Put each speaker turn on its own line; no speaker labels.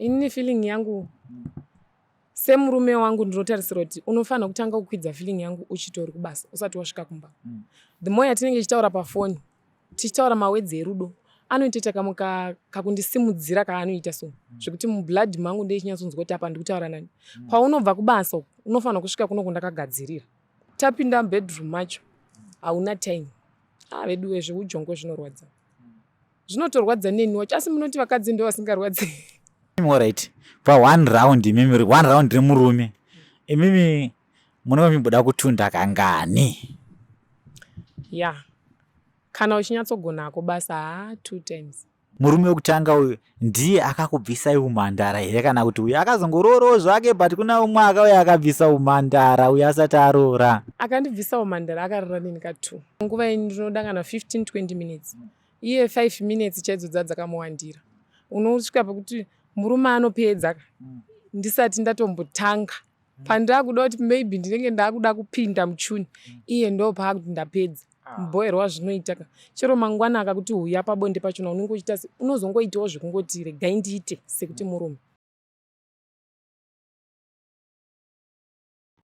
Ini feeling yangu semurume wangu ndinotarisira kuti unofanira kutanga kukwidza feeling yangu uchitori kubasa usati wasvika kumba. The more yatinenge tichitaura pafoni tichitaura mawedzi erudo anoita kakundisimudzira kaanoita so zvekuti mublood mangu ndeichinyatsokunzwa kuti apa ndikutaura nani. Paunobva kubasa unofanira kusvika kuno kundakagadzirira. Tapinda mubedroom macho hauna time. Vedu vezveujongwe zvinorwadza. Zvinotorwadza neni wacho asi munoti vakadzi ndivo vasingarwadzi.
Alright. Pa one round remurume. Imimi munenge muchiboda kutunda kangani?
Yeah. Kana uchinyatsogonako kubasa 2 times.
Murume wekutanga uyu ndiye akakubvisai umhandara here kana kuti uyu akazongororawo zvake but kuna umwe akauya akabvisa umhandara uyu asati aroora?
Akandibvisa umhandara akarora neni ka2. Nguva ini ndinoda kana 15-20 minutes. Iye 5 minutes chaidzo dzakamuwandira. Unosvika pakuti murume anopedza ndisati ndatombotanga. Pandakuda kuti maybe ndinenge ndakuda kupinda muchuni. Iye ndo paakuti ndapedza. Muboerwa zvinoita. Chero mangwana akakuti uya pabonde pachona unongoita unozongoitawo zvekungoti regai ndiite sekuti murume.